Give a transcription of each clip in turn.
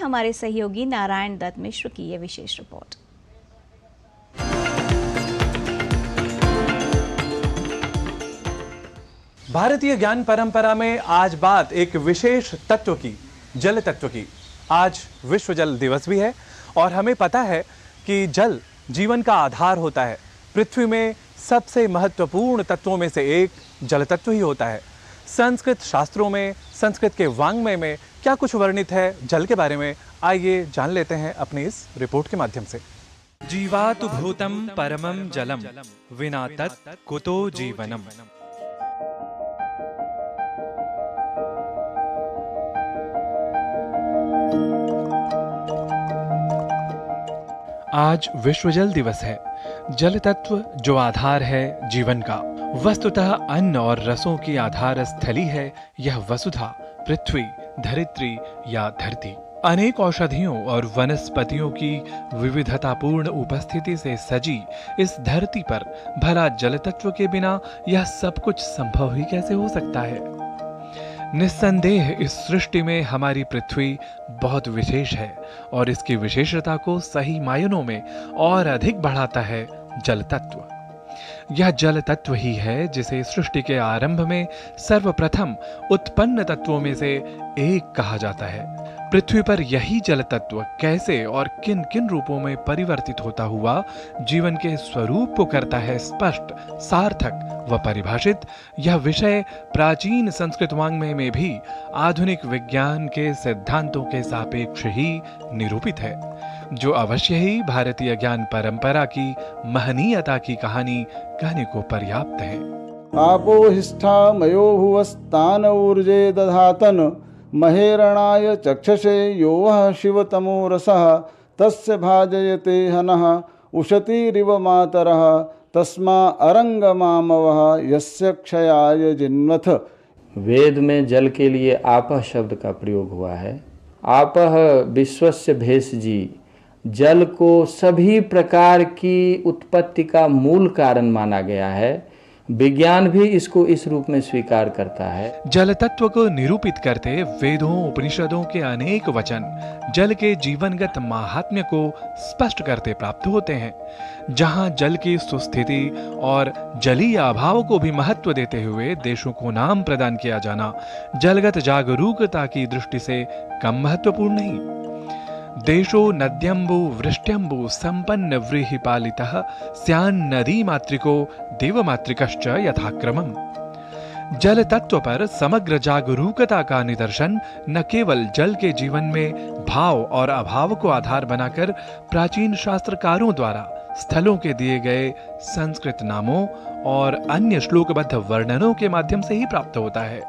हमारे सहयोगी नारायण दत्त मिश्र की ये विशेष रिपोर्ट। भारतीय ज्ञान परंपरा में आज बात एक विशेष तत्व की, जल तत्व की। आज विश्व जल दिवस भी है और हमें पता है कि जल जीवन का आधार होता है। पृथ्वी में सबसे महत्वपूर्ण तत्वों में से एक जल तत्व ही होता है। संस्कृत शास्त्रों में, संस्कृत के वाङ्मय में क्या कुछ वर्णित है जल के बारे में, आइए जान लेते हैं अपनी इस रिपोर्ट के माध्यम से। जीवातु भूतम परमं जलम विना तत् कुतो जीवनम। आज विश्व जल दिवस है। जल तत्व जो आधार है जीवन का, वस्तुतः अन्न और रसों की आधार स्थली है यह वसुधा, पृथ्वी, धरित्री या धरती। अनेक औषधियों और वनस्पतियों की विविधतापूर्ण उपस्थिति से सजी इस धरती पर भला जल तत्व के बिना यह सब कुछ संभव ही कैसे हो सकता है। निस्संदेह इस सृष्टि में हमारी पृथ्वी बहुत विशेष है और इसकी विशेषता को सही मायनों में और अधिक बढ़ाता है जल तत्व। यह जल तत्व ही है जिसे सृष्टि के आरंभ में सर्वप्रथम उत्पन्न तत्वों में से एक कहा जाता है। पृथ्वी पर यही जल तत्व कैसे और किन किन रूपों में परिवर्तित होता हुआ जीवन के स्वरूप को करता है स्पष्ट, सार्थक व परिभाषित, यह विषय प्राचीन संस्कृत वाङ्मय में भी आधुनिक विज्ञान के सिद्धांतों के सापेक्ष ही निरूपित है, जो अवश्य ही भारतीय ज्ञान परंपरा की महनीयता की कहानी कहने को पर्याप्त है। आपोहिष्ठा मयो भुवस्तान ऊर्जे दधातन महेरणाय चक्षसे यो वः शिवतमो रसः तस्य भाजयते हनः उशतीरिव मातरः तस्मा अरंगमामवः यस्य क्षयाय जिन्वथ। वेद में जल के लिए आपः शब्द का प्रयोग हुआ है। आपः विश्वस्य भेषजी, जल को सभी प्रकार की उत्पत्ति का मूल कारण माना गया है। विज्ञान भी इसको इस रूप में स्वीकार करता है। जल तत्व को निरूपित करते वेदों, उपनिषदों के अनेक वचन जल के जीवनगत माहात्म्य को स्पष्ट करते प्राप्त होते हैं। जहां जल की सुस्थिति और जलीय अभाव को भी महत्व देते हुए देशों को नाम प्रदान किया जाना जलगत जागरूकता की दृष्टि से कम महत्वपूर्ण नहीं। देशो नद्यम्बु वृष्ट्यम्बु संपन्न व्रीहि पालितः स्यान् नदी मातृको देवमातृकश्च यथाक्रमम्। जल तत्व पर समग्र जागरूकता का निदर्शन न केवल जल के जीवन में भाव और अभाव को आधार बनाकर प्राचीन शास्त्रकारों द्वारा स्थलों के दिए गए संस्कृत नामों और अन्य श्लोकबद्ध वर्णनों के माध्यम से ही प्राप्त होता है,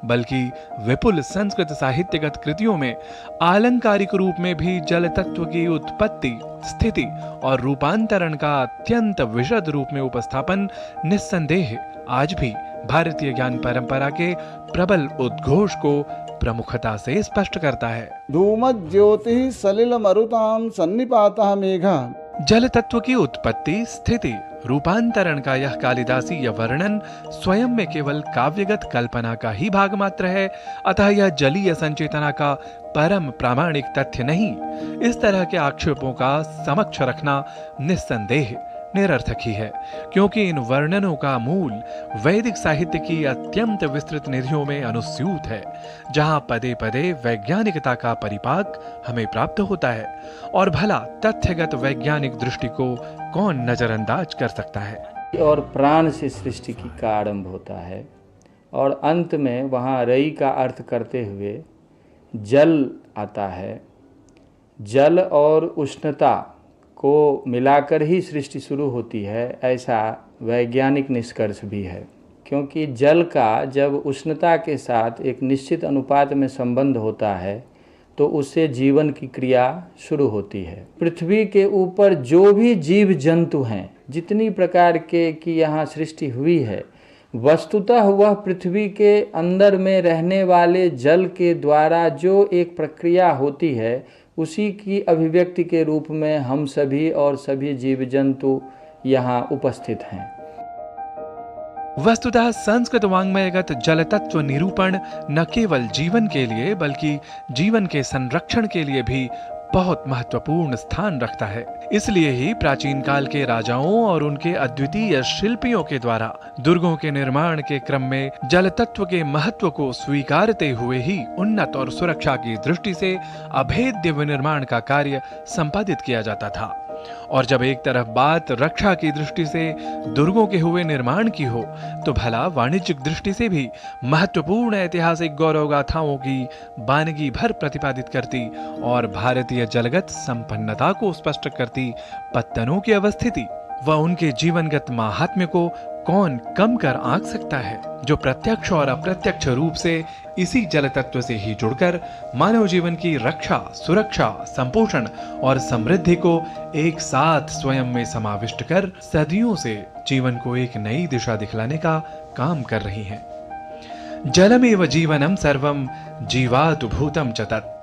बल्कि विपुल संस्कृत साहित्यगत कृतियों में आलंकारिक रूप में भी जल तत्व की उत्पत्ति, स्थिति और रूपांतरण का अत्यंत विशद रूप में उपस्थापन निस्संदेह आज भी भारतीय ज्ञान परंपरा के प्रबल उद्घोष को प्रमुखता से स्पष्ट करता है। धूमज्योति ज्योति सलिल मरुताम सन्निपातः मेघा। जल तत्व की उत्पत्ति, स्थिति, रूपांतरण का यह कालिदासीय वर्णन स्वयं में केवल काव्यगत कल्पना का ही भाग मात्र है, अतः यह जलीय संचेतना का परम प्रामाणिक तथ्य नहीं। इस तरह के आक्षेपों का समक्ष रखना निस्संदेह निरर्थक ही है, क्योंकि इन वर्णनों का मूल वैदिक साहित्य की अत्यंत विस्तृत निधियों में अनुस्यूत है, जहां पदे पदे वैज्ञानिकता का परिपाक हमें प्राप्त होता है। और भला तथ्यगत वैज्ञानिक दृष्टि को कौन नजरअंदाज कर सकता है। और प्राण से सृष्टि का आरंभ होता है और अंत में वहाँ रई का अर्थ करते हुए जल आता है। जल और उष्णता को मिलाकर ही सृष्टि शुरू होती है, ऐसा वैज्ञानिक निष्कर्ष भी है, क्योंकि जल का जब उष्णता के साथ एक निश्चित अनुपात में संबंध होता है तो उससे जीवन की क्रिया शुरू होती है। पृथ्वी के ऊपर जो भी जीव जंतु हैं, जितनी प्रकार के की यहाँ सृष्टि हुई है, वस्तुतः वह पृथ्वी के अंदर में रहने वाले जल के द्वारा जो एक प्रक्रिया होती है, उसी की अभिव्यक्ति के रूप में हम सभी और सभी जीव जंतु यहाँ उपस्थित हैं। वस्तुतः संस्कृत वाङ्मयगत जल तत्व निरूपण न केवल जीवन के लिए बल्कि जीवन के संरक्षण के लिए भी बहुत महत्वपूर्ण स्थान रखता है। इसलिए ही प्राचीन काल के राजाओं और उनके अद्वितीय शिल्पियों के द्वारा दुर्गों के निर्माण के क्रम में जल तत्व के महत्व को स्वीकारते हुए ही उन्नत और सुरक्षा की दृष्टि से अभेद्य विनिर्माण का कार्य संपादित किया जाता था। और जब एक तरफ बात रक्षा की दृष्टि से दुर्गों के हुए निर्माण की हो, तो भला वाणिज्यिक दृष्टि से भी महत्वपूर्ण ऐतिहासिक गौरव गाथाओं की बानगी भर प्रतिपादित करती और भारतीय जलगत संपन्नता को स्पष्ट करती पत्तनों की अवस्थिति व उनके जीवनगत माहात्म्य को कौन कम कर आंक सकता है, जो प्रत्यक्ष और अप्रत्यक्ष रूप से इसी जल तत्व से ही जुड़कर मानव जीवन की रक्षा, सुरक्षा, संपोषण और समृद्धि को एक साथ स्वयं में समाविष्ट कर सदियों से जीवन को एक नई दिशा दिखलाने का काम कर रही हैं। जलमेव जीवनम सर्वम जीवातु भूतम च तत्।